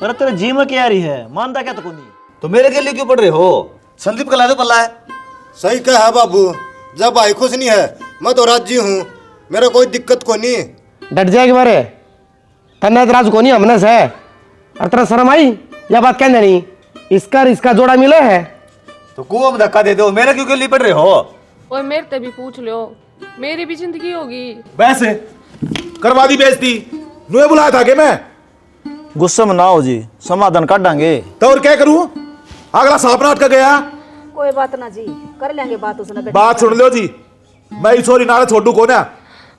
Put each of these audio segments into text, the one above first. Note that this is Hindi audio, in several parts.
अरे तेरे जी में क्या रही है, मानता क्या तो नहीं। तो मेरे के लिए क्यों पढ़ रहे हो? संदीप का ला दो पल्ला है। सही कहा है बाबू, जब भाई खुश नहीं है मैं तो राजी हूँ, मेरा कोई दिक्कत को नहीं। डट जाए के बारे तन्ना इतराज को नहीं हमने से और तेरा शर्म आई या बात कहने नहीं। इसका जोड़ा मिला है तो कुआं में धक्का दे दो, मेरे क्यों के लिए पढ़ रहे हो? और मेरे से भी पूछ लो, मेरी भी जिंदगी होगी। वैसे करवा दी बेइज्जती, नुए बुलाया था कि मैं? गुस्से में ना हो जी, समाधान काटांगे। तो और क्या करूं? अगला सांप नाट का गया। कोई बात ना जी, कर लेंगे बात उसने। बात सुन लो जी, मैं इस छोरी नाले छोटू को ना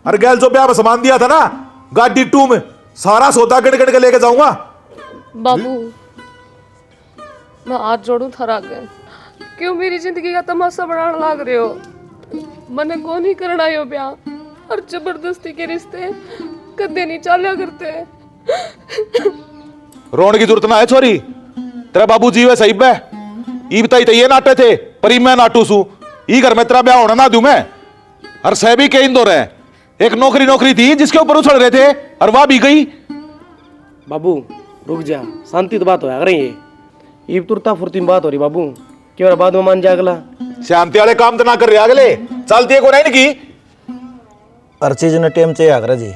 और गैल जो ब्याह में सामान दिया था ना गाड़ी 2 में सारा सौदा गड़ के लेके जाऊंगा। बाबू मैं हाथ जोड़ू थरा गए, क्यों मेरी जिंदगी का तमाशा बनाने लाग रहे हो? मने को नहीं करना यो ब्याह और जबरदस्ती के रिश्ते कदे नहीं चाल्या करते। रोने की जरूरत ना है छोरी, तेरा बाबू जीवे सही बे। ई बताई तो ये नाटे थे पर मैं नाटू सू। ई घर में तेरा ब्याह होना ना दूं मैं। और सह भी कहीं दो रहे, एक नौकरी थी जिसके ऊपर उछल रहे थे और वह भी गई। बाबू रुक जा, शांति तो बात हो रही है। ईब तुरता फुर्ती में बात हो रही बाबू, क्यों बाद में मान जा अगला। शांति वाले काम तो ना कर रहे अगले, चलती है को नहीं की। हर चीज ने टेम चाहिए आगरा जी,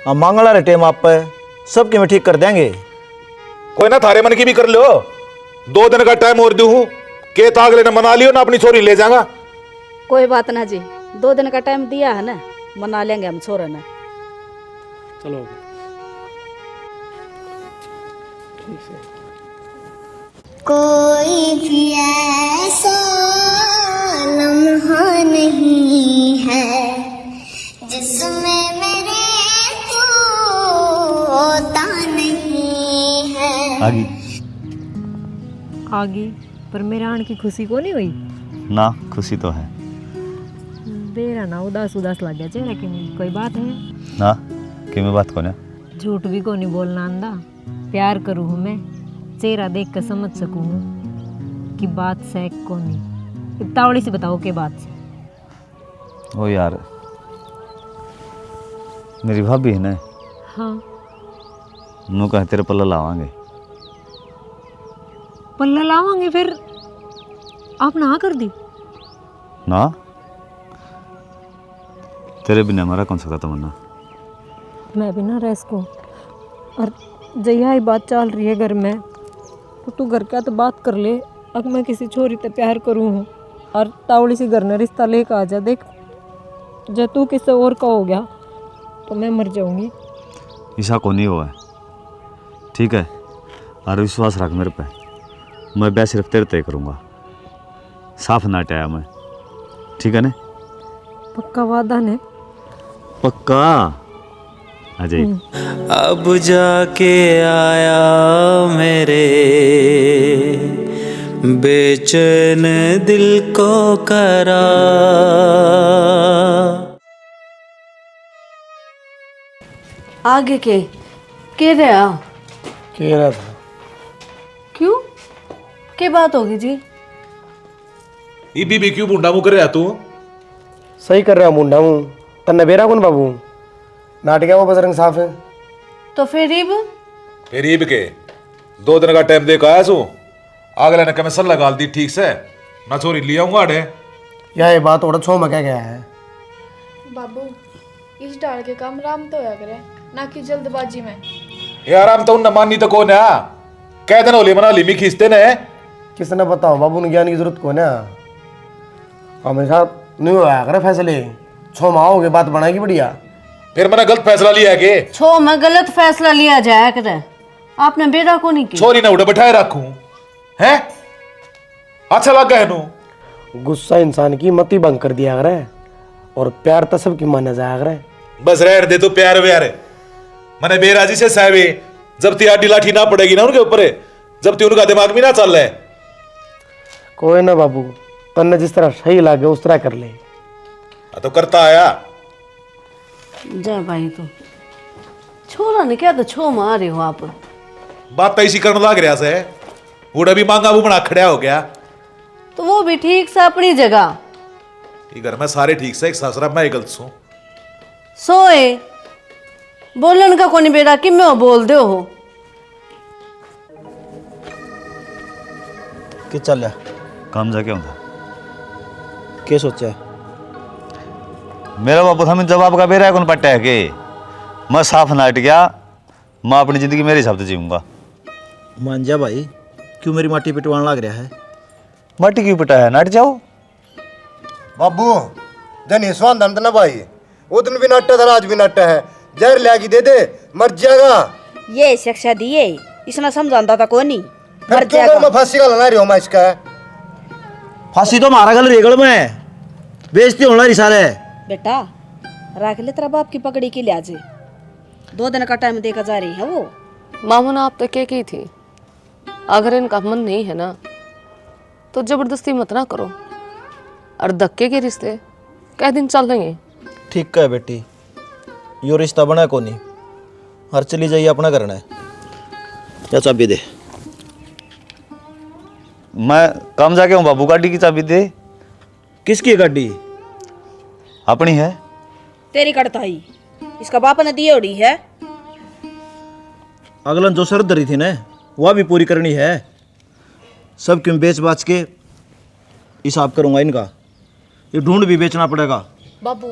अब मांगला रहे टेम आप पे सबके में ठीक कर देंगे। कोई ना थारे मन की भी कर लो, 2 दिन का टाइम और दूं के तागले ने मना लियो ना अपनी छोरी ले जाऊंगा। कोई बात ना जी, 2 दिन का टाइम दिया है ना, मना लेंगे हम छोरे ने। चलो ठीक से। कोई भी ऐसा लम्हा नहीं है जिसमें मेरे तू होता नहीं है। आगी पर मेरे आने की खुशी को नहीं हुई ना, खुशी तो है बेरा ना, उदास लग गया चेहरा कि कोई बात है ना। कि मैं बात को ना झूठ भी को नहीं बोलना आंदा, प्यार करूँ हूँ मैं, चेहरा देख कर समझ सकूँ कि बात से को नहीं। तावड़ी से बताओ के बात से। ओ यार मेरी भाभी है ना, हाँ नु कहे तेरे पल्ला लावांगे। पल्ला लावांगे फिर आप ना कर दी ना, तेरे बिना हमारा कौन सा तमन्ना। मैं भी ना रह सकूँ, और जया ही बात चल रही है घर में तो तू घर का तो बात कर ले। अब मैं किसी छोरी से प्यार करूँ हूँ और तावड़ी से घर ने रिश्ता लेकर आ जा। देख जब तू किसी और का हो गया तो मैं मर जाऊंगी। ऐसा को नहीं हुआ है, ठीक है, और विश्वास रख मेरे पे, मैं ब्याह सिर्फ तेरे तय करूँगा, साफ नाटाया मैं, ठीक है ना? पक्का वादा ने? पक्का अजय। अब जाके आया मेरे बेचैन दिल को करार। आगे के रहा था। क्यों, क्या बात होगी जी? ई बीबी क्यों बुंडा मुँह कर रहा तू? सही कर रहा हूँ मुंडा हूँ, तन्ने बेरा कौन बाबू नाटक वो बजरंग साफ है। तो फिर ईब के 2 दिन का टाइम देकर आया सू, अगले ने कमीशन लगा दी ठीक से, मैं छोरी ले आऊंगा अड़े। यह बात थोड़ा छो में क्या गया है बाबू, इस डाल के काम राम तो होया करे, ना कि जल्दबाजी में। यार हम तो उन मानी तो कौन है, कह देना होली मना लिमी खींचते ने। किसने बताओ बाबू ने, ज्ञान की जरूरत को ना, हमेशा नहीं होया करे फैसले। 6 माह हो गए बात बनाएगी बढ़िया, फिर मैंने गलत फैसला लिया के? 6 में गलत फैसला लिया जाए करे, आपने बेटा को नहीं किया। छोरी ने उड़े बैठाए रखूं है, अच्छा लग गया नू। गुस्सा इंसान की मति भंग कर दिया करे, और प्यार तो सबकी माना जाया करे। बस रह दे तो प्यार व्यार, मैंने बेराजी से साहबे जब ती आडी लाठी ना पड़ेगी ना उनके ऊपर, जब ती उनका दिमाग भी ना चल रहा है। कोई ना बाबू, तन्ने जिस तरह सही लगे उस तरह कर ले। तो करता आया जा भाई, तो छोरा ने क्या तो छो मारे हो आप। बात तो इसी करने लग रहा से, उड़ा भी मांगा वो बना खड़ा हो गया। तो वो भी ठीक से अपनी जगह, घर में सारे ठीक से, एक ससुरा मैं गलत सू। सोए बोलन का कोनी बेटा कि मैं बोल दे हो। कि चल काम जाके आऊँगा। के सोचा मेरा बापू था मैं जवाब का बेरा कौन पट्टा है कि मैं साफ नाट गया, मैं अपनी जिंदगी मेरे हिसाब से जीऊँगा। मान जा भाई, क्यों मेरी माटी पिटवाने लग रहा है? माटी क्यों पिटा है, नाट जाओ। बाबू जन स्वान धन ना भाई, वो दिन भी नाट्य था, आज भी नाट्य है। जहर लागी दे दे, मर जाएगा। ये शिक्षा दिए इसने समझाता था कौन नहीं, फिर मर क्यों जाएगा। मैं फांसी का लगा रही हूँ मैं इसका? फांसी तो मारा गल रेगड़ में बेइज्जती होना रही सारे। बेटा रख ले तेरा बाप की पकड़ी के लिहाज 2 दिन का टाइम देखा जा रही है वो। मामू ने आप तक क्या की थी, अगर इनका मन नहीं है ना तो जबरदस्ती मत ना करो, और धक्के के रिश्ते कई दिन चल लेंगे। ठीक है बेटी, यो रिश्ता बना को नहीं, हर चली जाइए अपना करना है। क्या चाबी दे? मैं काम जाके हूँ बाबू, गाड़ी की चाबी दे। किसकी गाड़ी? अपनी है। तेरी कड़ताई इसका बाप ने दी उड़ी है। अगलन जो शर्त धरी थी ना वह भी पूरी करनी है। सब क्यों बेच बाच के हिसाब करूंगा इनका, ये ढूंढ भी बेचना पड़ेगा। बाबू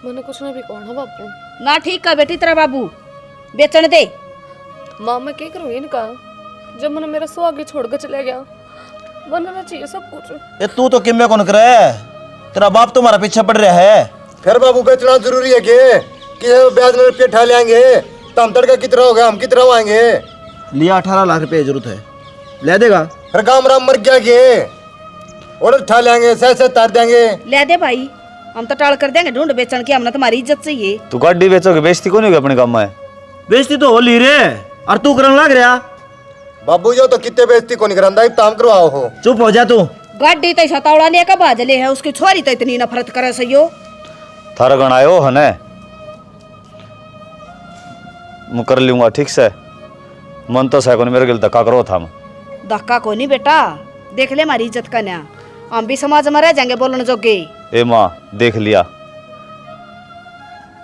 मैंने कुछ ना भी कहना बाबू। ना ठीक है बेटी, तेरा बाबू बेचने दे। माँ मैं क्या करूँगी इनका, जब मैंने मेरा सुहाग छोड़ कर चले गया, बनना चाहिए सब कुछ। ये तू तो किम्मे कौन करे, तेरा बाप तुम्हारा पीछे पड़ रहा है। फिर बाबू बेचना जरूरी है कि ब्याज में रुपये ठा लेंगे तो हम तड़का कितना हो गया, हम कितना आएंगे? लिया 18 लाख रुपए जरूरत है, ले देगा? फिर गाम राम मर गया के और ठा लेंगे, सह तार देंगे। ले दे भाई, हम तो टाल कर देंगे ढूंढ बेचन की, हमने तुम्हारी इज्जत चाहिए। तू गाड़ी बेचोगे, बेइज्जती कौन होगी अपने काम में? बेइज्जती तो हो ली रे, और तू करने लग रहा। बाबू जो तो कितने बेइज्जती को नहीं करांदा, ताम करवाओ हो। चुप हो जा तू। गाड़ी तो सतावड़ा ने का बाजले है, उसकी छोरी तो इतनी नफरत करे सयो। थारा गण आयो है ने, मैं कर लूंगा ठीक से। मन तो सैकोन मेरे गिल धक्का करो था। धक्का को नहीं बेटा, देख ले हमारी इज्जत का न्या, हम भी समाज में रह जाएंगे बोलने जोगे। ए माँ देख लिया,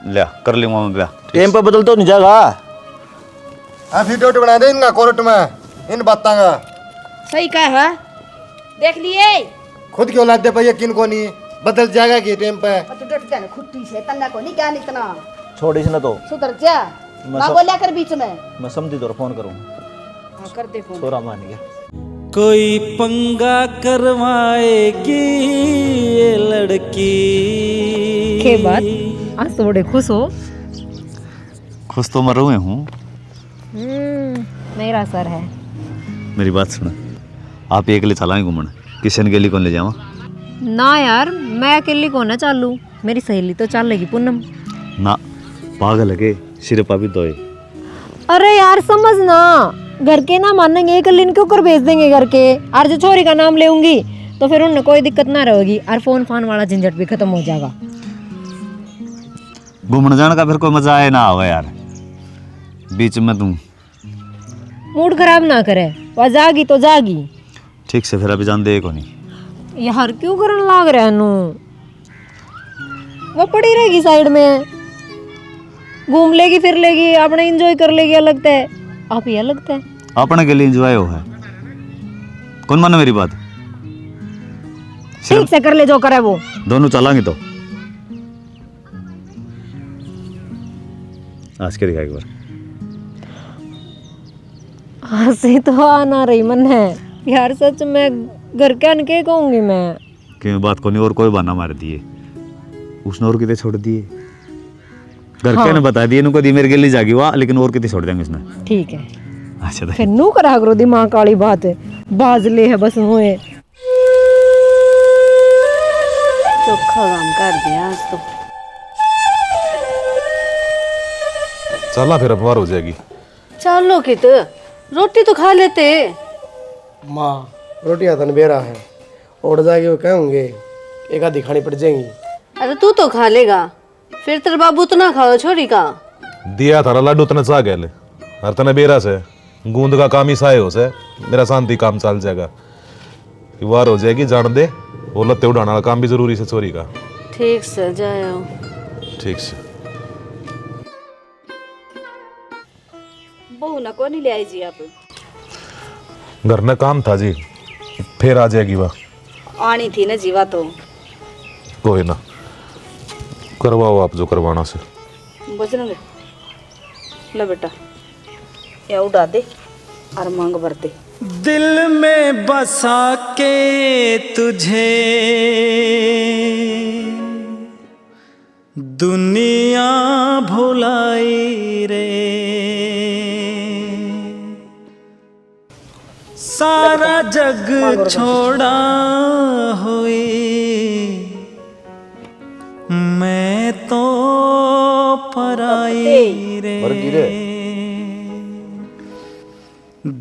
लिया कर लूंगा मैं ब्याह। टेम पे बदल तो नहीं जाएगा। एफिडेविट बना दे इनका कोर्ट में इन बातों का। सही कहा है, देख लिए। खुद क्यों लाते भाई, यकीन को नहीं बदल जाएगा कि टाइम पे। तू डट जा खुट्टी से, तन्ना को नहीं ज्ञान इतना। छोड़ इसने तो, सुधर जा, ना बोलिया कर बीच में। मैं समझी तो फोन करूँ। हाँ कर दे फोन। छोरा मान गया। कोई पंगा करवाएगी ये लड़की। के बात आज तो बड़े खुश हो। खुश तो मैं रुए हूँ। मेरा सर है। मेरी बात सुनो, आप अकेले चलाएं घूमने, किशन के लिए कौन ले जावा? ना यार मैं अकेली कौन ना चालू, मेरी सहेली तो चल लेगी पूनम। ना पागल है के, सिर्फ अभी दो। अरे यार समझ ना, घर के ना मानेंगे, अकेले इनके ऊपर भेज देंगे घर के। और जो छोरी का नाम लेऊंगी तो फिर उन्हें कोई दिक्कत ना रहेगी, और फोन फान वाला झंझट भी खत्म हो जाएगा। घूमने जाने का फिर कोई मजा आए ना आवे यार, बीच में तुम मूड खराब ना करे, वह जागी तो जागी। ठीक से फिर अभी जान दे को नहीं यार क्यों करने लाग रहा है नू, वो पड़ी रहेगी साइड में, घूम लेगी फिर लेगी, अपने एंजॉय कर लेगी। अलग है आप ये लगता है अपने के लिए एंजॉय हो है। कौन माने मेरी बात? ठीक से कर ले जो करे वो। दोनों चलाएंगे तो आज के दिखा एक बार। हंसी तो आ ना रही मन है यार, सच में घर के अनके कहूंगी मैं कि बात को नहीं, और कोई बहाना मार दिए उसने, और कितने छोड़ दिए घर के ने बता दिए, इनको दी मेरे के लिए जागी हुआ, लेकिन और कितने छोड़ देंगे उसने। ठीक है अच्छा फिर नू करा करो दिमाग वाली बात है, बाजले है बस मुए। चोखा काम कर दिया आज तो। चलना फिर अपवार हो जाएगी। चलो कित रोटी तो खा लेते। माँ रोटी हाथन बेरा है, उड़ जाएगी वो कहेंगे एक आधी खानी पड़ जाएंगी। अरे तू तो खा लेगा, फिर तेरे बाबू तो ना खाओ छोरी का। दिया थारा लाडू तने चा गए, हर तने बेरा से गूंद का काम ही साए हो से, मेरा शांति काम चल जाएगा। वार हो जाएगी जान दे, वो लत्ते उड़ाने वाला काम भी जरूरी से चोरी का। ठीक से जाओ। ठीक से। बहू ना को नहीं ले आई जी आप? घर में काम था जी, फिर आ जाएगी वह। आनी थी ना जीवा तो। कोई ना, करवाओ आप जो करवाना से। बजरंग ले बेटा, ये उड़ा दे और मांग भर दे। दिल में बसा के तुझे दुनिया भुलाई रे, सारा जग छोड़ा हुई मैं तो पराई रे,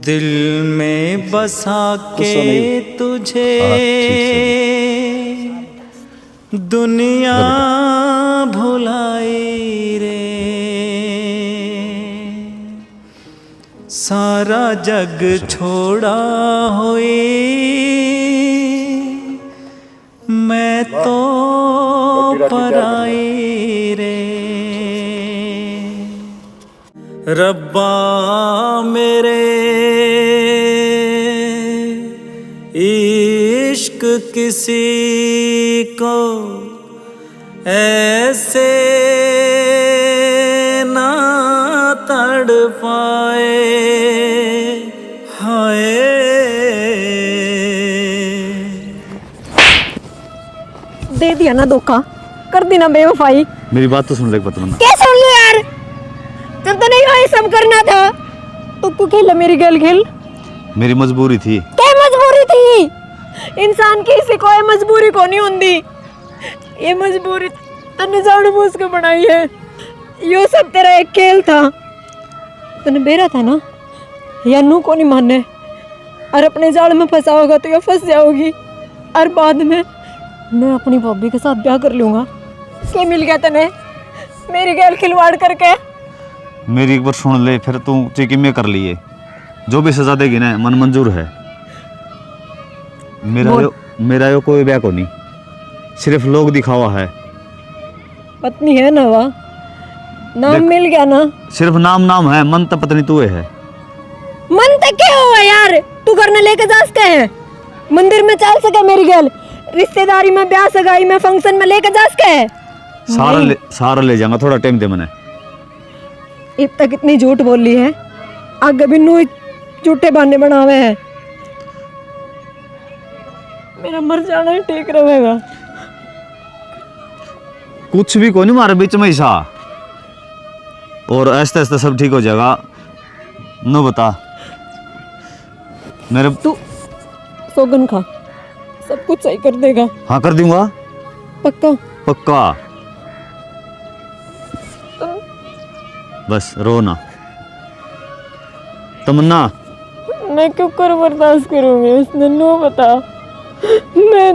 दिल में बसा के तुझे दुनिया भुलाई रे, सारा जग छोड़ा हुई मैं तो पराई रे। रब्बा मेरे इश्क किसी को ऐसे ना तड़पाए, हाय। दे दिया ना धोखा, कर दी ना बेवफाई। मेरी बात तो सुन ले तमन्ना। क्या सुन ली यार? जब तो नहीं वही सब करना था तो तू खेला मेरी गल खेल। मेरी मजबूरी थी। क्या मजबूरी थी? इंसान की इसे कोई मजबूरी को नहीं होती। ये मजबूरी तने जानबूझ के बनाई है। यो सब तेरा एक खेल था। तने बेरा था ना, या नू को नहीं मानने और अपने जाल में फंसा होगा तो या फंस जाओगी और बाद में मैं अपनी भाभी के साथ ब्याह कर लूंगा। क्या मिल गया तने मेरी गैल खिलवाड़ करके? मेरी एक बार सुन ले, फिर तू चीकी में कर लिए। जो भी सजा देगी ना मन मंजूर है। मेरा यो कोई ब्याह को नहीं, सिर्फ लोग दिखावा है। पत्नी है ना, वाह नाम मिल गया ना। सिर्फ नाम है, मन तो पत्नी तू है। मन तो क्या हुआ यार? तू करने लेके जा सकते हैं, मंदिर में चल सके मेरी गैल, रिश्तेदारी में ब्याह सगाई में फंक्शन में लेके जा सकते हैं। सारा ले जाऊंगा, थोड़ा टाइम दे मने। अब तक इतनी झूठ बोल ली है, आगे भी नू झूठे बहाने बनावे हैं। मेरा मर जाना ही ठीक रहेगा। कुछ भी को नहीं मारे बीच में ऐसा, और ऐसे ऐसे सब ठीक हो जाएगा। नो बता मेरे, तू सोगन खा, सब कुछ सही कर देगा। हाँ कर दूंगा, पक्का पक्का। बस रो ना तमन्ना। मैं क्यों कर बर्दाश्त करूंगी? उसने नो बता, मैं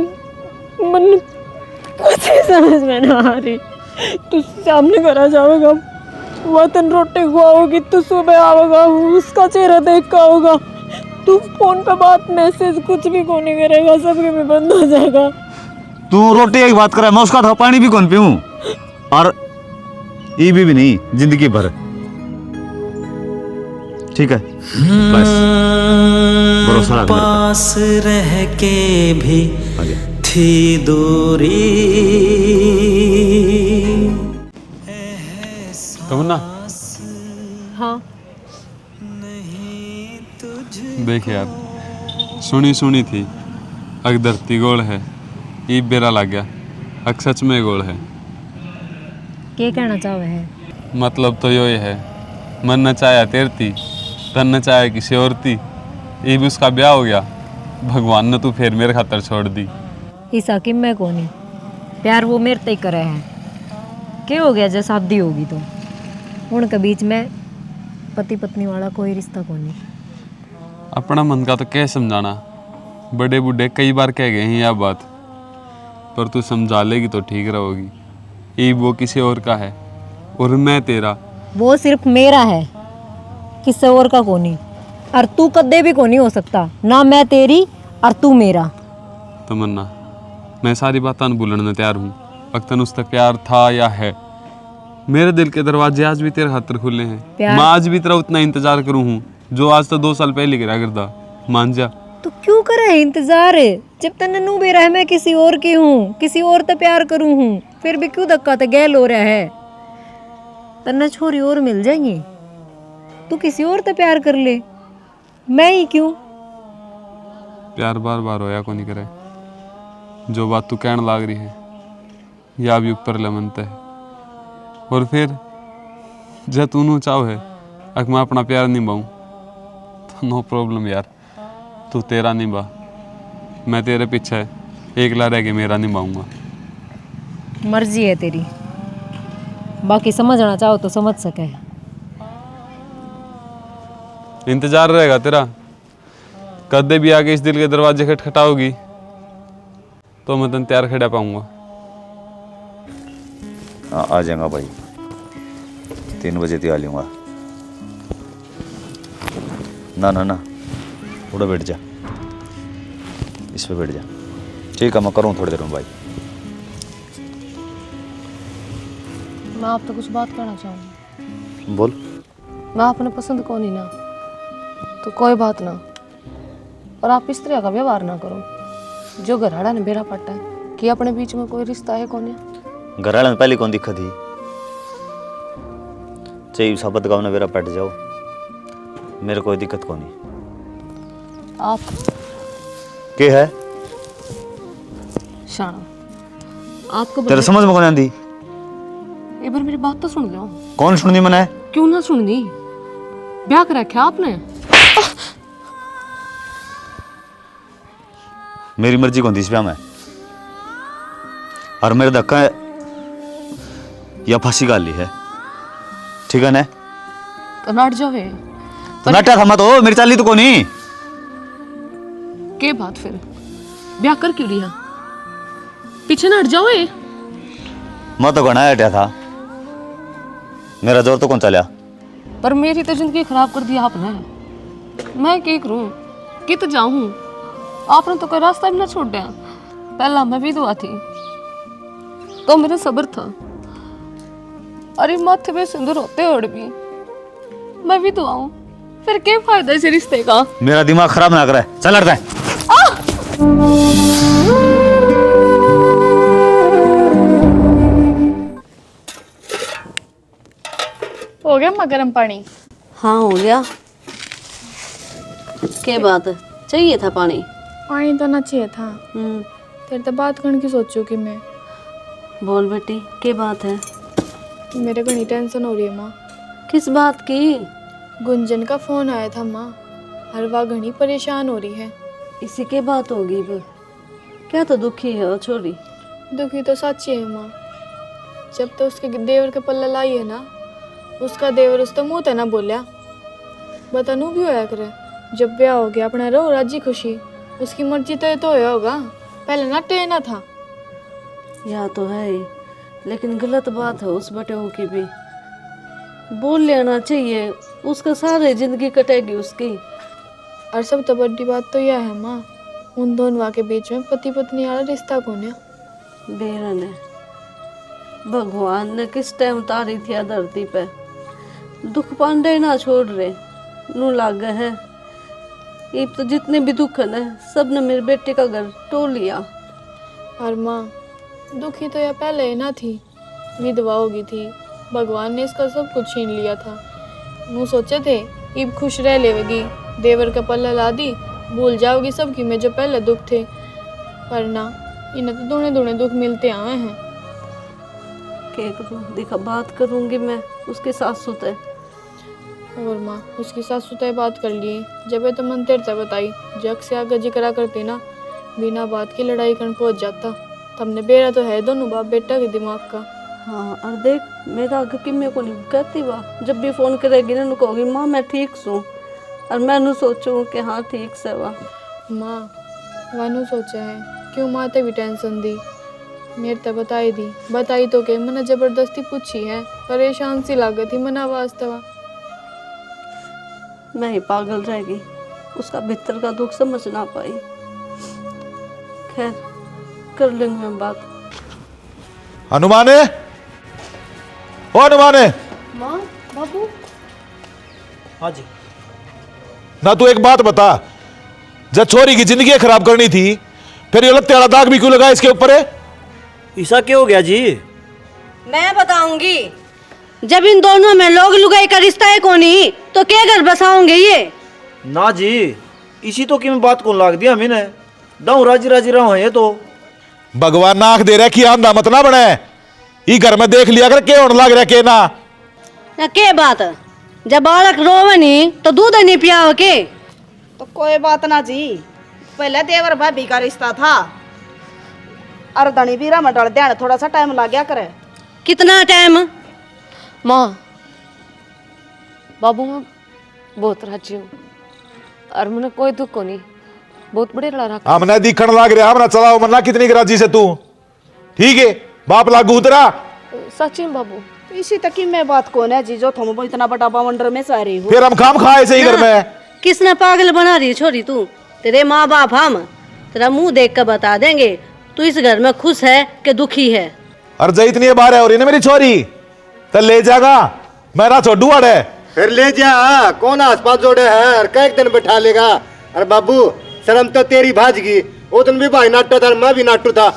मन कुछ ही समझ में ना आ रही। तू सामने करा जाएगा, वतन रोटी खुआओगी, तू सुबह आवेगा, उसका चेहरा देख का होगा। तू फोन पे बात मैसेज कुछ भी को नहीं करेगा, सब में बंद हो जाएगा। तू रोटी की बात कर, मैं उसका था पानी भी कौन पीऊं, और ये भी नहीं जिंदगी भर। ठीक है बस भरोसा रख। पास रह के भी थी दूरी। तमन्ना, हाँ देख यार, सुनी थी अग धरती गोल है, ई बेरा लग गया, अग सच में गोल है। क्या कहना चाहे है? मतलब तो यो है, मन न चाहे तेरती, तन न चाहे किसी और थी, ये भी उसका ब्याह हो गया। भगवान ने तू फिर मेरे खातर छोड़ दी। इस हकीम में कौन है? प्यार वो मेरे तय करे है। क्या हो गया जब शादी होगी तो उनके बीच में पति पत्नी वाला कोई रिश्ता कौन नहीं। अपना मन का तो क्या समझाना, बड़े बूढ़े कई बार कह गए हैं यह बात, पर तू समझा लेगी तो ठीक रहोगी। ये वो किसी और का है और मैं तेरा। वो सिर्फ मेरा है, किसी और का को नहीं, और तू कदे भी को नहीं हो सकता। ना मैं तेरी और तू मेरा। तमन्ना, मैं सारी बातें भूलने तैयार हूँ। वक्तन उससे प्यार था या है, मेरे दिल के दरवाजे आज भी तेरे खातर खुले हैं। मैं आज भी तेरा उतना इंतजार करूँ हूँ जो आज तो 2 साल पहले गिरा करता। मान जा। तो क्यों करे है इंतजार? जब तन्ने नू बेरा है मैं किसी और की हूँ, किसी और तो प्यार करूँ हूँ, फिर भी क्यों धक्का तो गैल हो रहा है? तन्ने छोरी और मिल जाएंगी, तू किसी और तो प्यार कर ले, मैं ही क्यों? प्यार बार बार होया को नहीं करे। जो बात तू कहने लाग रही है या भी ऊपर लमनता है। और फिर जब तू नू चाहो है अगर मैं अपना प्यार निभाऊं तो नो प्रॉब्लम यार, तू तेरा निभा, मैं तेरे पीछे एकला रह के मेरा निभाऊंगा। मर्जी है तेरी, बाकी समझना चाहो तो समझ सके। इंतजार रहेगा तेरा, कदे भी आके इस दिल के दरवाजे खटखटाओगी तो मैं तन तैयार खड़ा पाऊंगा। आ जाऊंगा भाई, 3 बजे तैयार लूँगा। ना ना ना, थोड़ा बैठ जा, इस पे बैठ जा। ठीक है, मैं करूँ थोड़ी देर में भाई। मैं आप तो कुछ बात करना चाहूँगी। बोल। मैं आपने पसंद कौन ही ना, तो कोई बात ना, और आप इस तरह का व्यवहार ना करो जो घराड़ा ने बेरा पट्टा है कि अपने बीच में कोई रिश्ता है कौन है। घराड़ा में पहले कौन दिक्कत थी? चाहिए साबत गाँव ने बेरा पट जाओ, मेरे कोई दिक्कत कौन नहीं। आप के है शाना आपको तेरे समझ में कौन आंदी? एक बार मेरी बात तो सुन लो। कौन सुननी मना है? क्यों ना सुननी, ब्याह कर रखा आपने। मेरी मर्जी कौन थी इस ब्याह में? और मेरे धक्का है या फांसी गाली है, ठीक है ना? तो नाट जावे तो नाटा था मत हो, मेरी चाली तो को नहीं के बात, फिर ब्याह कर क्यों लिया? पीछे ना हट जाओ। मैं तो घना हटा था, मेरा जोर तो कौन चला। पर मेरी तो जिंदगी खराब कर दी आपने। मैं क्या करूं, कित जाऊं? आपने तो कोई रास्ता भी ना छोड़ दिया। पहला मैं विधवा थी तो मेरा सब्र था, अरे माथे पे सिंदूर होते और भी मैं विधवा हूं, फिर क्या फायदा इस रिश्ते का? मेरा दिमाग खराब ना करे, चल हटता है। हो गया माँ गर्म पानी? हाँ हो गया। क्या बात है, चाहिए था पानी? पानी तो ना चाहिए था। तेरे तो बात करने की सोचू कि मैं। बोल बेटी, क्या बात है? मेरे को नहीं टेंशन हो रही है माँ। किस बात की? गुंजन का फोन आया था माँ, हर वह घनी परेशान हो रही है। इसी के बात होगी वो? क्या तो दुखी है वो छोरी? दुखी तो सच्ची है माँ। जब तो उसके देवर के पल्ला लाई है ना, उसका देवर उसका मुँह तो ना बोलिया। बतानू भी होया करे, जब ब्याह हो गया अपना रहो राजी खुशी, उसकी मर्जी तो होया होगा, पहले ना टेना था। या तो है ही, लेकिन गलत बात है उस बटेऊ की भी। बोल लेना चाहिए, उसका सारी जिंदगी कटेगी उसकी। और सब तो बड़ी बात तो यह है माँ, उन दोनों के बीच में पति पत्नी वाला रिश्ता कौन है? बेरन है। भगवान ने किस टाइम उतारी थी धरती पे, दुख पांडे ना छोड़ रहे नू लागे है। ये तो जितने भी दुख है ना, सब ने मेरे बेटे का घर टोल लिया। और माँ दुखी तो यह पहले ही ना थी, विधवा होगी थी, भगवान ने इसका सब कुछ छीन लिया था। मुँह सोचे थे ईब खुश रह लेगी, देवर का पल्ला ला दी, भूल जाओगी सबकी में जो पहले दुख थे। पर ना, इन्हें तो दूने दूने दुख मिलते आए हैं। क्या करूं, देखा बात करूंगी मैं उसके सासू से। और माँ उसकी सासू तय बात कर लिए, जब तो मन तेर से बताई, जग से आगे जिक्रा करती ना, बिना बात की लड़ाई कर पहुंच जाता। तुमने बेरा तो है दोनों बाप बेटा के दिमाग का। हाँ और देख मेरा आगे कि मेरे को नहीं कहती वाह, जब भी फोन करेगी ना कहोगी माँ मैं ठीक हूँ, और मैं नू सोचूं कि हाँ ठीक से वाह। माँ वानू सोचा है क्यों माते भी टेंशन दी, मेरे तो बताई तो के मैंने जबरदस्ती पूछी है, परेशान सी लागत थी मना वास्तव। मैं ही पागल रहेगी, उसका भीतर का दुख समझ ना पाई। खैर कर लेंगे मैं बात। हनुमाने, ओ हनुमाने। माँ बाबू। हाँ जी। ना तू एक बात बता, जब छोरी की जिंदगी खराब करनी थी फिर ये लत्ते वाला दाग भी क्यों लगा इसके ऊपर है? ऐसा क्यों हो गया जी? मैं बताऊंगी। जब इन दोनों में लोग लुगाई का रिश्ता है कोनी तो क्या घर बसाओगे ये? ना जी, इसी तो की मैं बात को लाग दिया मैंने। दाऊ राजी राजी रहा है तो भगवान नाक दे रहा कि आंधा मत ना बने। ये घर में देख लिया कर के होने लग रहा के ना के बात? जब बालक रोवे नहीं तो दूध नहीं पिया के? तो कोई बात ना जी, पहले देवर भाभी का रिश्ता था और धनी बीरा में डल दिया, थोड़ा सा टाइम लग गया करे। कितना टाइम? माँ बाबू मैं बहुत राजी हूँ और मैंने कोई दुख को नहीं, बहुत बड़े लड़ा रखा। हमने दिखण लग रहा हमने चलाओ मरना कितनी राजी से तू ठीक है बाप लागू उतरा सच में बाबू। तो इसी तक की मैं बात कौन है जी जो तुम इतना बड़ा बावंडर में जा रही हो? फिर हम खाम खाए से ही घर में। किसने पागल बना रही है छोरी तू? तेरे माँ बाप हम तेरा मुंह देख कर बता देंगे तू इस घर में खुश है कि दुखी है। और जय इतनी बार हो रही ना मेरी छोरी तो ले जागा मेरा छोडू अड़े फिर ले जा, कौन आसपास जोड़े है और कई दिन बैठा लेगा। अरे बाबू शर्म तो तेरी भाजगी, वो दिन भी भाई नाटो था मैं भी नाटू था,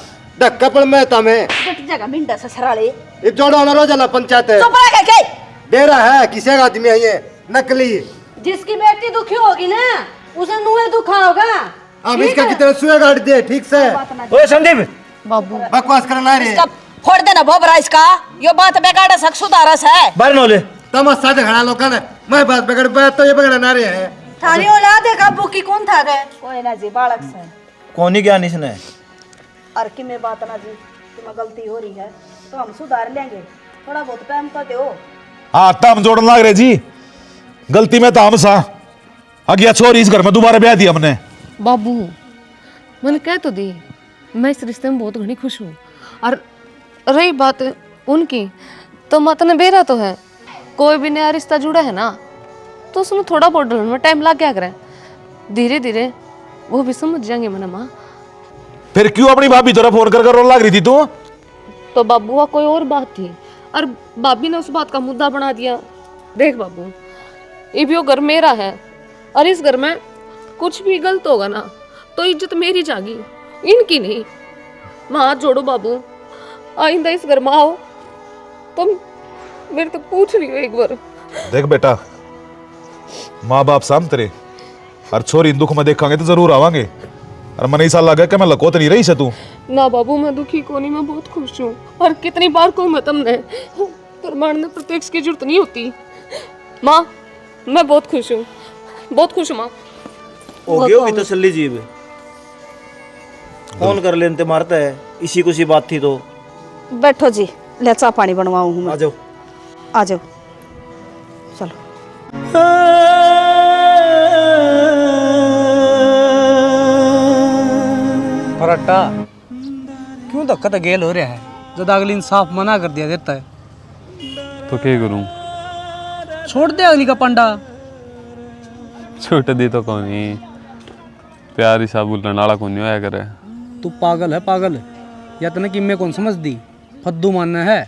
धक्का पड़ मैं तमें जगह मिंडा से सराले ये जोड़ो ना रोजाना पंचायत है। चुप रह के दे रहा है किसी का आदमी है ये नकली। जिसकी बेटी दुखी होगी ना उसे नुए दुखा होगा। अब इसका कितना सुए गाड़ दे ठीक से। ओए संदीप बाबू बकवास करना रे। फोड़ देना भोबरा इसका, यो बात बेकार सक सुधारस है। बाहर नौले तमाशा दिखाना लोगों ने, मैं बात बिगड़ बात तो ये बिगड़ ना रहे हैं। थारी औलाद है काबू की कौन था गए? कोई ना जी बालक से कौन ही ज्ञान इसने? और कि मैं बात ना जी तुम्हें गलती हो रही है तो हम सुधार लेंगे, थोड़ा बहुत टाइम तो दो। हाँ तम जोड़न लग रहे जी गलती में तो हम सा अगिया छोरी इस घर में दोबारा ब्याह दी हमने। बाबू मैंने कह तो दी मैं इस रिश्ते में बहुत घनी खुश हूँ और रही बात उनकी तो मत ने बेरा तो है कोई भी नया रिश्ता जुड़ा है ना तो उसमें थोड़ा बहुत ढलने में टाइम लग गया करे, धीरे धीरे वो भी समझ जाएंगे मना माँ। फिर क्यों अपनी भाभी तरफ फोन कर रोने लग रही थी तू? तो बाबू वह कोई और बात थी और भाभी ने उस बात का मुद्दा बना दिया। देख बाबू ये भी वो घर मेरा है और इस घर में कुछ भी गलत होगा ना तो इज्जत मेरी जागी इनकी नहीं। मैं हाथ जोड़ो बाबू, आइंदा इस घर में आओ तुम मेरे तो पूछ रही हो एक बार। देख बेटा माँ बाप साम तेरे और छोरी दुख में देखांगे तो जरूर आवांगे और मन ऐसा लगा कि मैं लकोत नहीं रही से तू। ना बाबू मैं दुखी को नहीं, मैं बहुत खुश हूँ और कितनी बार कहूँ मैं तुमने प्रमाण प्रत्यक्ष की जरूरत नहीं होती। माँ मैं बहुत खुश हूँ, बहुत खुश हूँ माँ। हो गई होगी तसल्ली जीव, फोन कर लेते मारता है इसी को सी बात थी तो। बैठो जी ले चाय पानी बनवाऊं हूँ मैं। आ जाओ आ जाओ चलो। फरट्टा क्यों धक्का तो गेल हो रहा है जब अगली इंसाफ मना कर दिया देता है तो क्या करूं? छोड़ दे अगली का पंडा। छोटे दी तो कौन ही प्यार हिसाब बोलने वाला कौन नहीं होया करे। तू पागल है पागल, या तने कि मैं कौन समझ दी फद्दू मानना है।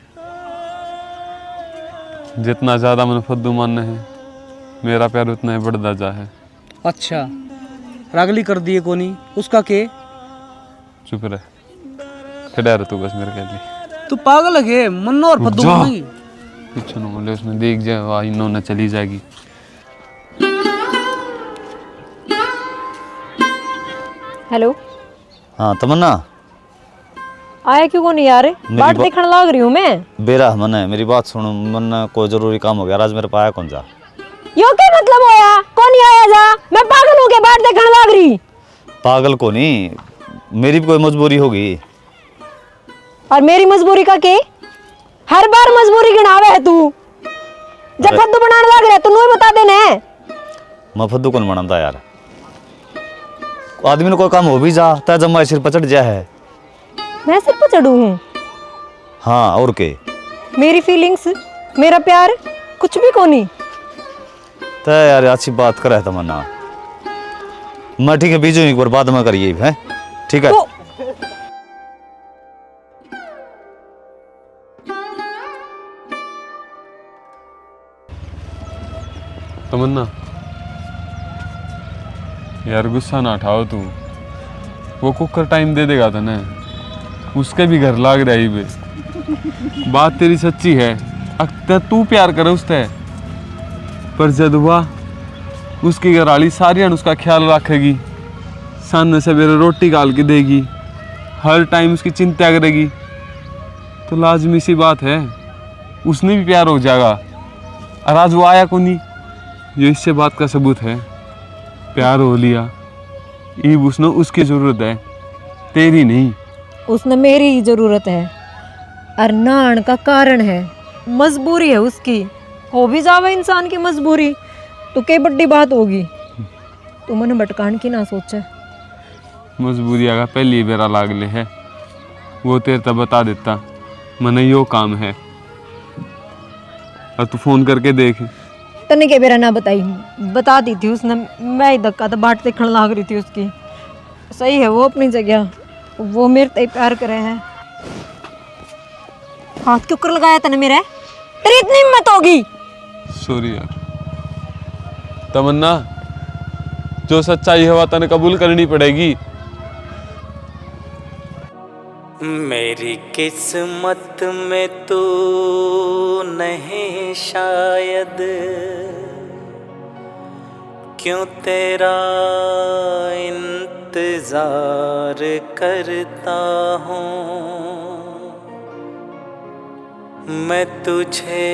जितना ज्यादा मैंने फद्दू मानना है मेरा प्यार उतना ही बढ़ता जा है। अच्छा रागली कर दिए कोनी उसका के? चुप रह खड़ा रह तू बस मेरे के लिए। तू पागल है मन्नो और फद्दू मानेगी। कुछ न बोले उसने देख जाए इन्होंने चली जाएगी। हेलो हाँ तमन्ना आया क्यों को नहीं यार? बाट देखने लग रही हूँ मैं। बेरा मन मेरी बात सुनो, मन कोई जरूरी काम हो गया आज मेरे पाया कौन जा। यो क्या मतलब होया? कौन नहीं आया जा? मैं पागल हूँ के बाट देखने लग रही? पागल को नहीं, मेरी भी कोई मजबूरी होगी। और मेरी मजबूरी का के? हर बार मजबूरी गिनावे है तू। जब फद्दू बनाने लग रहा है तो नू बता देने। मैं फद्दू कौन बनाता यार? आदमी ने कोई काम हो भी जा तय जमा सिर पर चढ़ जा है। मैं सिर पर चढ़ू हूँ? हाँ और के? मेरी फीलिंग्स मेरा प्यार कुछ भी को नहीं। तय यार अच्छी बात कर है तमन्ना। मैं ठीक है बीजो एक बार बाद में करिए है ठीक है। तमन्ना यार गुस्सा ना उठाओ तू, वो कुकर टाइम दे देगा तने, उसके भी घर लाग रहा है बे। बात तेरी सच्ची है, अक्ता तू प्यार करे उससे, पर जदुआ उसकी घरवाली सारी उसका ख्याल रखेगी, सामने सवेरे रोटी गाल के देगी, हर टाइम उसकी चिंता करेगी, तो लाजमी सी बात है उसने भी प्यार हो जाएगा। और आज वो आया को नहीं, ये इससे बात का सबूत है, प्यार हो लिया। ईब उसने उसकी जरूरत है, तेरी नहीं। उसने मेरी ही जरूरत है, और नाण का कारण है, मजबूरी है उसकी। हो भी जावे इंसान की मजबूरी तो कई बड़ी बात होगी। तू मन भटकान की ना सोचे। मजबूरी आगा पहली बेरा लागले है, वो तेरे तब बता देता मने यो काम है, और तू फोन करके देख। तने के बेरा ना बताई, बता दी थी उसने, मैं ही धक्का तो बाट देखने लाग रही थी उसकी। सही है वो अपनी जगह, वो मेरे ते प्यार करे है। हाथ क्यों कर लगाया तने मेरे, तेरी इतनी हिम्मत होगी। सॉरी यार तमन्ना, जो सच्चाई है वह तने कबूल करनी पड़ेगी। मेरी किस्मत में तू नहीं शायद, क्यों तेरा इंतजार करता हूँ। मैं तुझे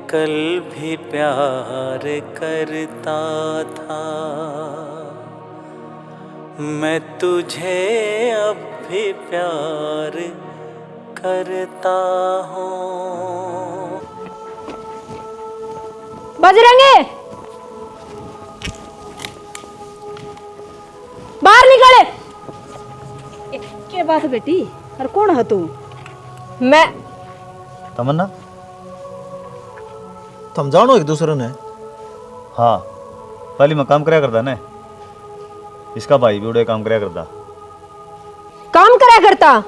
कल भी प्यार करता था, मैं तुझे अब भी प्यार करता हूँ। बजरंगे बाहर निकले। क्या बात है बेटी, और कौन है तू? मैं तमन्ना, तुम जानो एक दूसरे ने? हाँ, पहले मैं काम कराया करता ना, इसका भाई भी उड़े काम कराया करता। काम करा करता,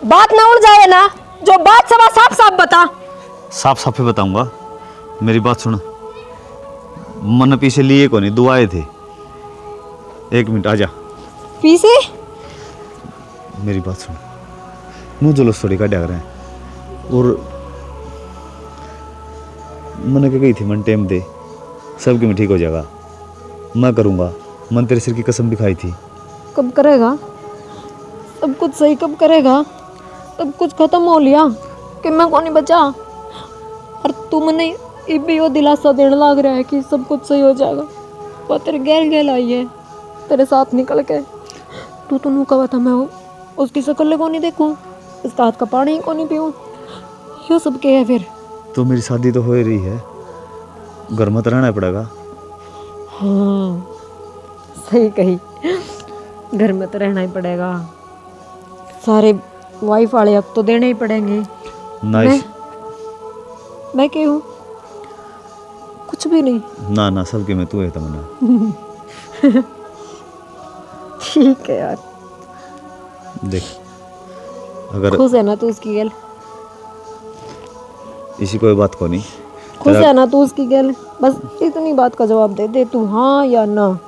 बात ना उड़ जाए ना, जो बात सब साफ साफ बता। साफ साफ ही बताऊंगा, मेरी बात सुन। मन पीछे लिए को नहीं, दुआए थे। एक मिनट आजा। पीछे? मेरी बात सुन, मुँह जुलूस थोड़ी का डर रहे हैं, और मन के गई थी मन टेम दे, सबके में ठीक हो जाएगा, मैं करूँगा। मन तेरे सिर की कसम भी खाई थी। कब करेगा? सब कुछ सही कब करेगा? सब कुछ खत्म हो लिया कि मैं कौन बचा, और तू मने भी वो दिलासा देने लग रहा है कि सब कुछ सही हो जाएगा। वो तेरे गैल गैल आई है तेरे साथ निकल के। तू तो नू कहा था मैं उसकी शक्ल को नहीं देखूं, उसका हाथ का पानी को नहीं पीऊं, ये सब क्या है फिर? तो मेरी शादी तो हो ही रही है, घर में तो रहना पड़ेगा। हाँ सही कही, घर में तो रहना ही पड़ेगा, सारे वाइफ वाले हक तो देने ही पड़ेंगे। मैं क्या हूँ? कुछ भी नहीं। ना ना, सबके में तू है तमन्ना। ठीक है यार, देख अगर खुश है ना तू उसकी गैल? इसी कोई बात को नहीं, खुश है ना तू उसकी गैल? बस इतनी बात का जवाब दे दे तू, हाँ या ना।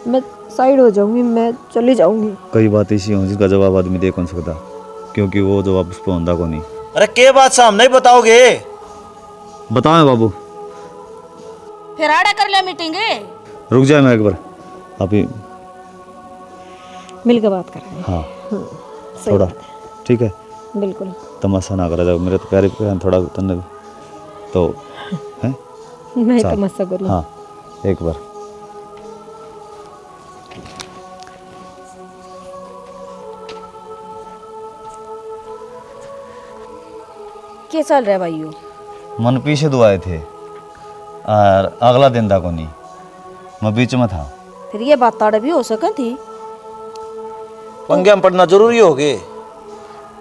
मैं साइड हो जाऊंगी, मैं चली जाऊंगी। कई बात ऐसी हों जिसका जवाब आदमी दे कौन सकता, क्योंकि वो जवाब उस पर होता को नहीं। अरे के बात सामने ही बताओगे? बताओ बाबू। फिर आड़ा कर ले मीटिंग। रुक जाए, मैं एक बार आप ही मिलकर बात करेंगे। हाँ सही थोड़ा बात है। ठीक है, बिल्कुल। तमाशा ना करा जाओ, मेरे तो प्यारे प्यारे थोड़ा तन्ने तो हैं। मैं तमाशा करूँ? हाँ एक बार। क्या चल रहा है भाइयों? मन पीछे दुआए थे, और अगला दिन था को नहीं, मैं बीच में था। फिर ये बात ताड़ा भी हो सके थी। पंगे में पड़ना जरूरी हो गए।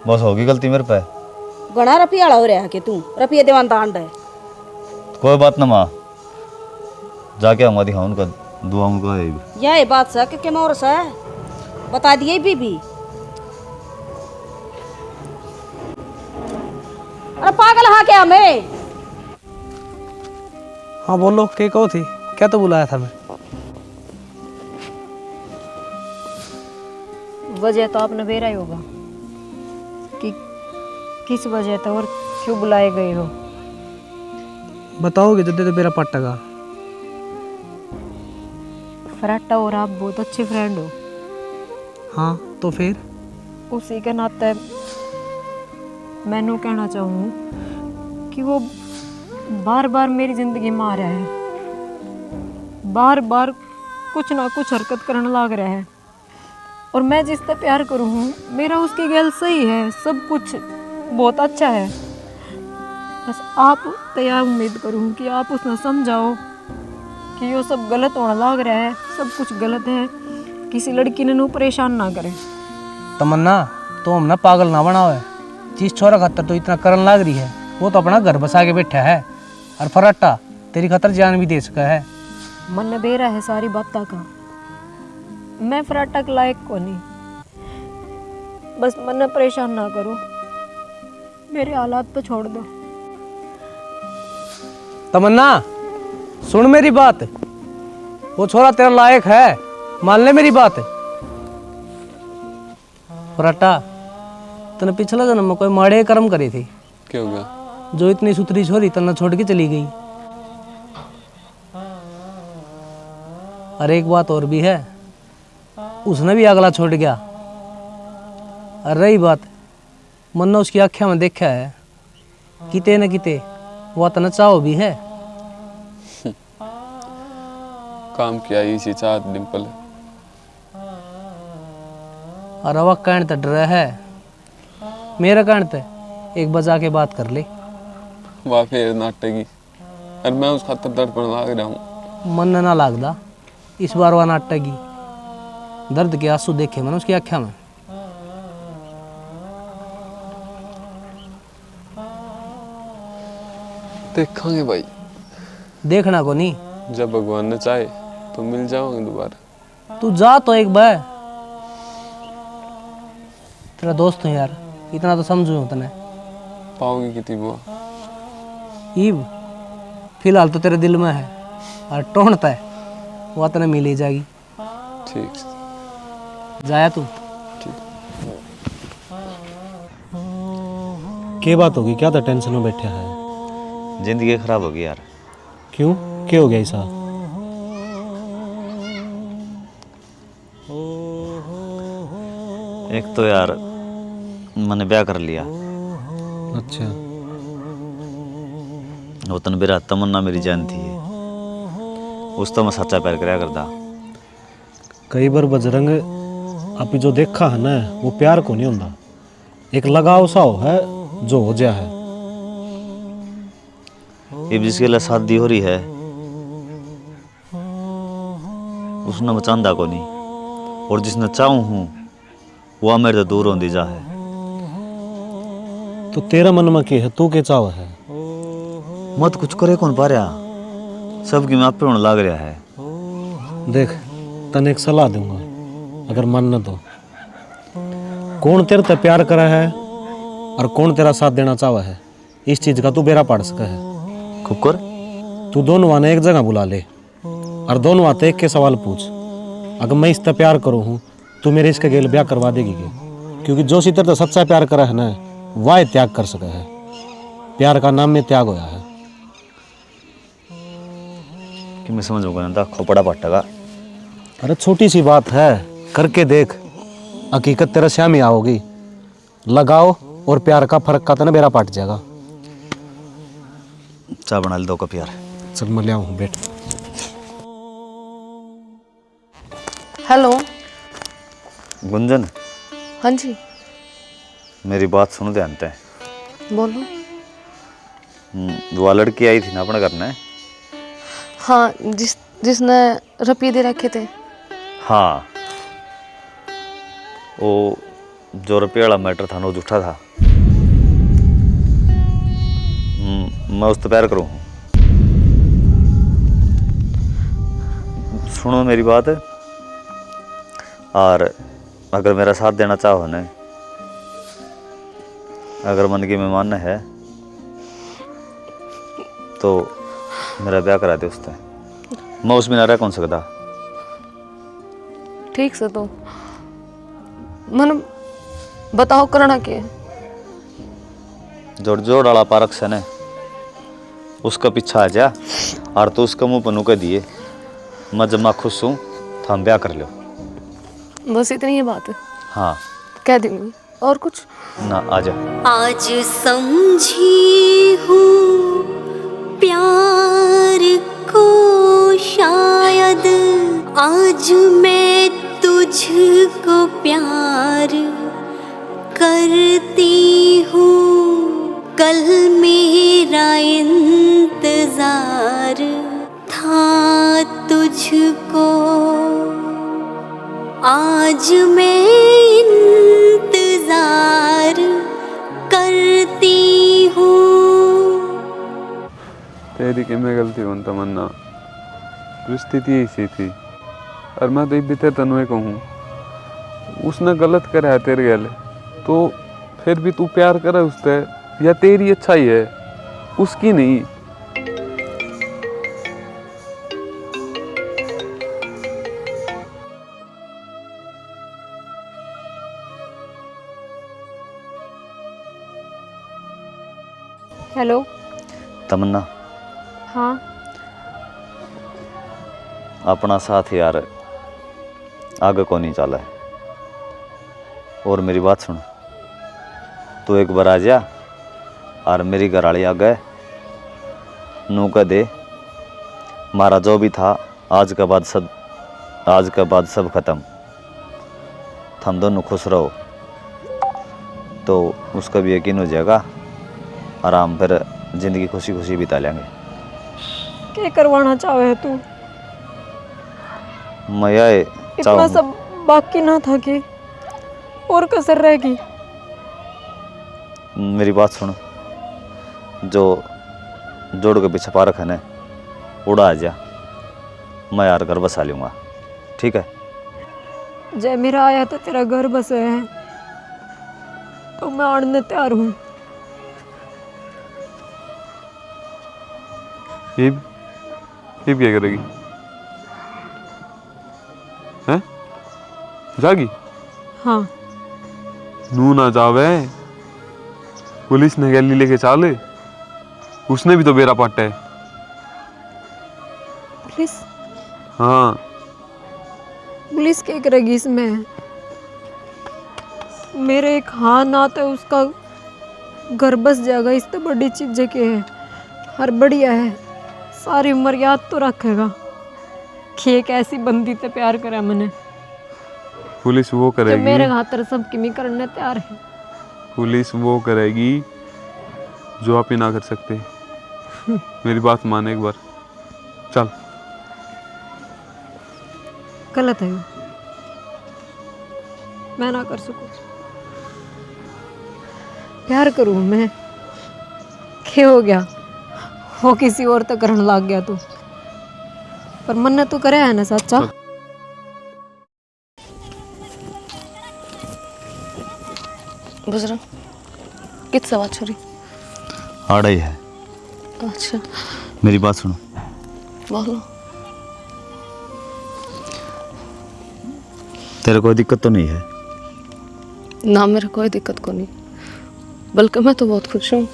बस होगी गलती मेरे पे। गणा रपियाला हो रहा है कि तू रपिया दीवान तांड है। कोई बात ना माँ, जाके आऊँगा, दिखाऊँ उनका, दुआ उनका है भी। यह बात सक के मोर से बता दिए बीबी। अरे पागल हाँ क्या मैं? हाँ बोलो, क्या कहो थी? क्या तो बुलाया था मैं? वजह तो आपने बेरा ही होगा कि किस वजह तो और क्यों बुलाए गए हो। बताओगे जब तो मेरा पट्टगा। फराटा और आप बहुत अच्छे फ्रेंड हो। हाँ तो फिर उसी के नाते मैंने कहना चाहूँ कि वो बार बार मेरी जिंदगी में आ रहा है, बार बार कुछ ना कुछ हरकत करने लग रहा है। और मैं जिससे प्यार करूँ हूँ मेरा उसकी गैल सही है, सब कुछ बहुत अच्छा है। बस आप तैयार उम्मीद करूँ कि आप उसने समझाओ कि ये सब गलत होने लग रहा है, सब कुछ गलत है, किसी लड़की ने परेशान ना करे। तमन्ना तो हम ना पागल ना बनाओ है। जिस छोरा खातर तो इतना करन लाग रही है वो तो अपना घर बसा के बैठा है, और फराटा तेरी खातर जान भी दे सका है। मन में बेरा है सारी बातों का। मैं फराटा के लायक को नहीं, बस मन परेशान ना करो, मेरे हालात पे छोड़ दो। तमन्ना सुन मेरी बात, वो छोरा तेरा लायक है, मान ले मेरी बात। फराटा तने पिछला जन्म में कोई माड़े कर्म करे थे। क्या हो गया? जो इतनी सुथरी छोरी तना छोड़ के चली गई। और एक बात और भी है, उसने भी अगला छोड़ गया। और रही बात, मन ने उसकी आँखों में देखा है किते न किते वो तना चाहो भी है। काम किया इसी चाहत डिम्पल। और अवा कहने तो डर है, मेरा कहने तो एक बजा के बात कर ले। वाह फिर नाटेगी, और मैं उस खातर दर्द पर लाग रहा हूँ। मन ना लागदा इस बार वह नाटेगी। दर्द के आंसू देखे मैंने उसकी आँखों में। देखेंगे भाई। देखना को नहीं, जब भगवान ने चाहे तो मिल जाओगे दोबारा। तू जा तो एक बार, तेरा दोस्त हूँ यार, इतना तो समझू तने। पाओगे कितनी बुआ? ईब फिलहाल तो तेरे दिल में है, और टोहनता है वो तने मिल ही जाएगी। ठीक जाया तू। क्या बात होगी, क्या था टेंशन में बैठा है? जिंदगी खराब होगी यार। क्यों, क्या हो गया ऐसा? एक तो यार मैंने ब्याह कर लिया। अच्छा। वतन बेरा तमन्ना मेरी जान थी, उस तो मैं सच्चा प्यार कराया करता। कई बार बजरंग आप जो देखा है ना वो प्यार को नहीं होता, एक लगाव सा हो है जो हो जाए है। ये जिसके लिए शादी हो रही है उसने बचांदा को नहीं, और जिसने चाहूँ हूँ वह मेरे तो दूर होती जा है। तो तेरा मन में क्या है, तू क्या चाह है? मत कुछ करे कौन पा रहा, सबकी मैं आप पे होने लग रहा है। देख तने एक सलाह दूंगा, अगर मन न तो कौन तेरे ते प्यार करा है और कौन तेरा साथ देना चाहवा है, इस चीज का तू बेरा पाड़ सका है। खुकर तू दोनों आने एक जगह बुला ले और दोनों आते एक के सवाल पूछ, अगर मैं इससे प्यार करूँ हूँ तू मेरे इसके गेल ब्याह करवा देगी क्या? क्योंकि जो सी तेरे सच्चा प्यार करा है ना वह त्याग कर सका है। प्यार का नाम में त्याग होया है। कि मैं समझूंगा ना खोपड़ा पट्टगा। अरे छोटी सी बात है, करके देख, हकीकत तेरा श्याम ही आओगी। लगाओ और प्यार का फर्क का तो ना बेरा पाट जाएगा। चाय बना ले 2 कप यार। चल मैं ले आऊँ, बैठ। हेलो गुंजन। हाँ जी मेरी बात सुनो ध्यान से। बोलो। वो लड़की आई थी ना अपने घर में। हाँ जिसने रुपये दे रखे थे। हाँ वो जो रुपये वाला मैटर था ना वो झूठा था। मैं उससे प्यार करूँ। सुनो मेरी बात, और अगर मेरा साथ देना चाहो ना, अगर मन की मेहमान है तो मेरा ब्याह करा दे उससे। मैं उसमें ना रह कौन सकता। ठीक से तो मन बताओ करना क्या है? जोड़ जोड़ वाला पारक से ने उसका पीछा आ जा और तो उसका मुंह पनू के दिए मैं जमा खुश हूँ तो हम ब्याह कर लो। बस इतनी ही बात है। हाँ कह दूंगी और कुछ ना आ जा। आज समझी हूँ प्यार को शायद आज मैं तुझको प्यार करती हूँ कल मेरा इंतजार था तुझको आज मैं इंतजार करती हूँ। तेरी कि मैं गलती हूँ तमन्ना, परिस्थिति ऐसी थी और मैं तो भी तेरे तनुए कहूँ उसने गलत करा है तेरे गले तो फिर भी तू प्यार करे उससे या तेरी अच्छाई है उसकी नहीं। हेलो तमन्ना हाँ अपना साथ यार आगे को नहीं चला है और मेरी बात सुन तू एक बार आ जा और मेरी घरवाली आ गए नू का दे मारा जो भी था आज के बाद सब खत्म हम दोनों खुश रहो तो उसका भी यकीन हो जाएगा आराम फिर जिंदगी खुशी खुशी बिता लेंगे। क्या करवाना चाहे है तू? मैं ये इतना सब बाकी ना था कि और कसर रहेगी। मेरी बात सुन जो जोड़ के पीछे पारक है ना उड़ा आ जा मैं यार घर बसा लूँगा ठीक है। जय मेरा आया तो तेरा घर बसे है तो मैं आने तैयार हूँ। ये क्या करेगी हैं? जागी? हाँ नू ना जावे पुलिस ने गैली लेके चाले उसने भी तो बेरा पाटा है। पुलिस? हाँ पुलिस क्या करेगी इसमें? मेरे एक हाँ ना तो उसका घर बस जाएगा इस तो बड़ी चीज के है हर बढ़िया है सारी उम्र याद तो रखेगा कि एक ऐसी बंदी से प्यार करा मैंने। पुलिस वो जो करेगी मेरे खातर सब किमी करने तैयार है। पुलिस वो करेगी जो आप ही ना कर सकते। मेरी बात मान एक बार चल। गलत है मैं ना कर सकूं प्यार करूं मैं क्या हो गया वो किसी और तक करने लग गया तू पर मन ने तो करे है ना सच्चा। बुजरा किस बात छोरी आ रही है। अच्छा मेरी बात सुनो बोलो। तेरे कोई दिक्कत तो नहीं है ना मेरा कोई दिक्कत को नहीं बल्कि मैं तो बहुत खुश हूँ।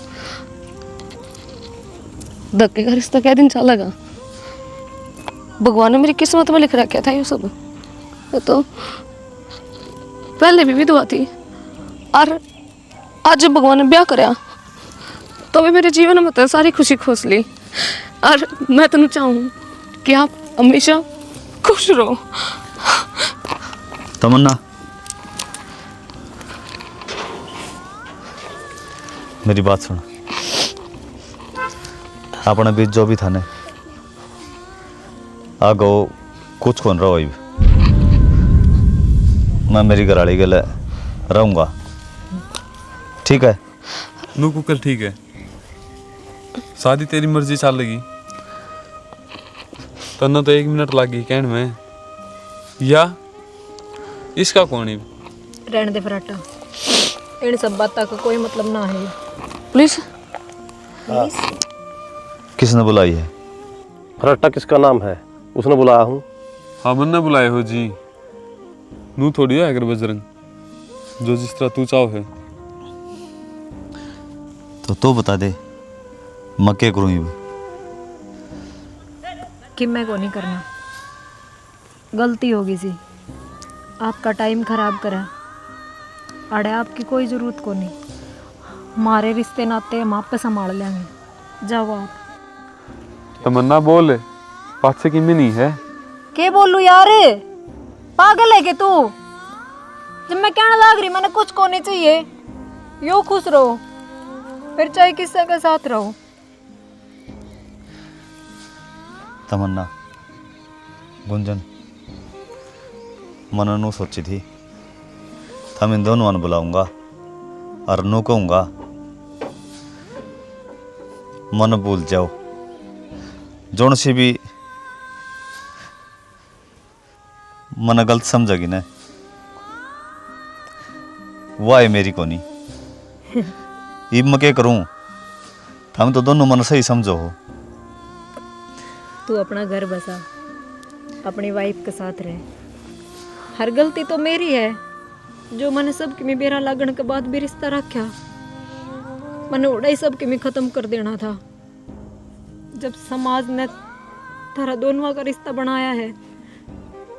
धक्के का रिश्ता क्या दिन चलेगा भगवान ने मेरी किस्मत में लिख रखा था ये सब तो पहले भी विधवा थी और आज जब भगवान ने ब्याह कराया तो भी मेरे जीवन में तो सारी खुशी खोस ली और मैं तो चाहूँ कि आप हमेशा खुश रहो। तमन्ना मेरी बात सुन अपने बीच जो भी था ने आगो कुछ कौन रहो मैं मेरी घरवाली के लिए रहूँगा ठीक है। नू कुकर ठीक है शादी तेरी मर्जी चलेगी तन्ना तो 1 मिनट लगी कहण में या इसका कौन है रहने दे फराटा इन सब बातों का कोई मतलब ना है। पुलिस किसने बुलाई है? फराटा किसका नाम है? उसने बुलाया हूँ। हाँ मन ने बुलाए हो जी नू थोड़ी है अगर बजरंग जो जिस तरह तू चाहो है। तो तू बता दे मैं क्या करूँ ये? कि मैं को नहीं करना, गलती होगी सी, आपका टाइम खराब करा। अड़े आपकी कोई ज़रूरत को नहीं, हमारे रिश्ते नाते हम आप पे संभाल लेंगे। जाओ आप। तमन्ना बोल, पाछे की में नहीं है। के बोलूं यार, पागल है कि तू? जब मैं कहने लग रही मैंने कुछ को नहीं चाहिए, यो खुश रहो, फिर चाहे किसी के साथ रहो। तमन्ना, गुंजन, मन नू सोची थी हम इन दोनों ने बुलाऊंगा और नू कहूंगा मन भूल जाओ, जोन सी भी मन गलत समझेगी ना वाह है मेरी को नहीं। इब मैं क्या करूं, हम तो दोनों मन सही समझो हो। तू अपना घर बसा, अपनी वाइफ के साथ रहे। हर गलती तो मेरी है, जो मैंने सबके में बेरा लगन के बाद भी रिश्ता रखा। मैंने उड़ा ही सबके में ख़त्म कर देना था। जब समाज ने थारा दोनों का रिश्ता बनाया है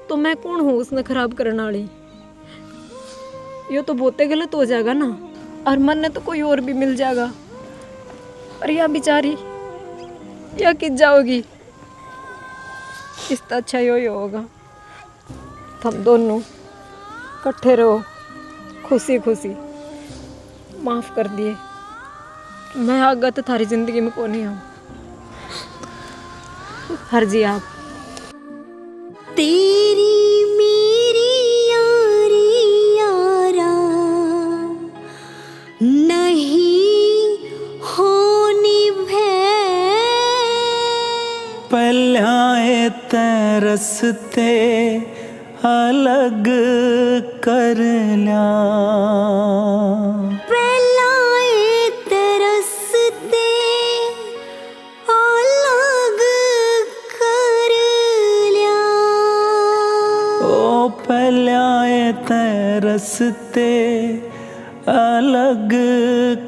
तो मैं कौन हूँ उसने खराब करने वाली? ये तो बहुत गलत हो जाएगा ना, और मन ने तो कोई और भी मिल जाएगा, और यह बेचारी या किस जाओगी। इससे अच्छा यो होगा हम दोनों इकट्ठे रहो, खुशी खुशी। माफ़ कर दिए, मैं आगे तो थारी जिंदगी में कौन नहीं हूँ। हर जी आप। तेरी मेरी यारी यारा नहीं होनी भै। पल्याए तरसते अलग कर ल्या। पहलाए तरसते अलग कर लिया। ओ पल्याए तरसते अलग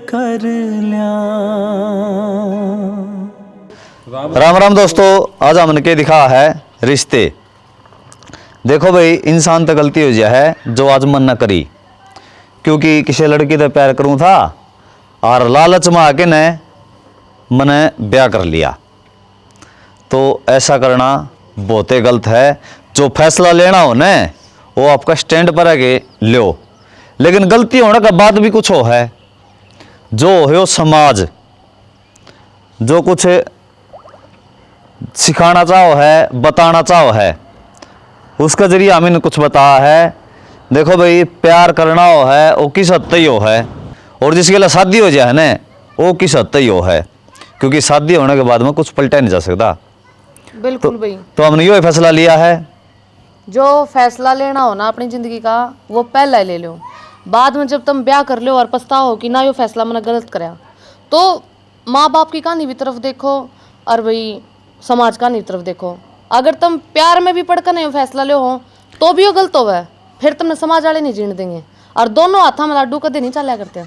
कर ल्या। राम राम दोस्तों, आज हमने के दिखा है रिश्ते। देखो भाई, इंसान तो गलती हो जाए है जो आज मन न करी, क्योंकि किसी लड़की तो प्यार करूँ था और लालच में आके ने मैंने ब्याह कर लिया, तो ऐसा करना बहुत ही गलत है। जो फैसला लेना हो न वो आपका स्टैंड पर आके लो, लेकिन गलती होने के बाद भी कुछ हो है जो हो समाज जो कुछ सिखाना चाहो है, बताना चाहो है, उसका जरिए हमें कुछ बताया है। देखो भाई, प्यार करना हो है वो किस हद तक हो है, और जिसके लिए शादी हो जाए ना वो किस हद तक हो है, क्योंकि शादी होने के बाद में कुछ पलटा नहीं जा सकता। बिल्कुल भाई, तो हमने यो फैसला लिया है, जो फैसला लेना हो ना अपनी ज़िंदगी का वो पहले ले लो। बाद में जब तुम ब्याह कर लो और पछताओ कि ना यो फैसला मैंने गलत कराया, तो माँ बाप की कहानी भी तरफ देखो और भाई समाज का नहीं तरफ देखो। अगर तुम प्यार में भी पढ़कर नहीं फैसला लो हो तो भी वो गलत होगा, फिर तुमने समाज वाले नहीं जीने देंगे। और दोनों हाथों में लाडू कदे नहीं चला करते,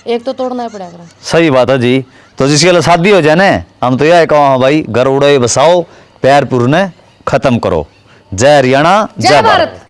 एक तो तोड़ना ही पड़ेगा। सही बात है जी। तो जिसके लिए शादी हो जाए ना, हम तो यह कहो भाई, घर उड़े बसाओ, प्यार पूर्ण खत्म करो। जय हरियाणा, जय भारत।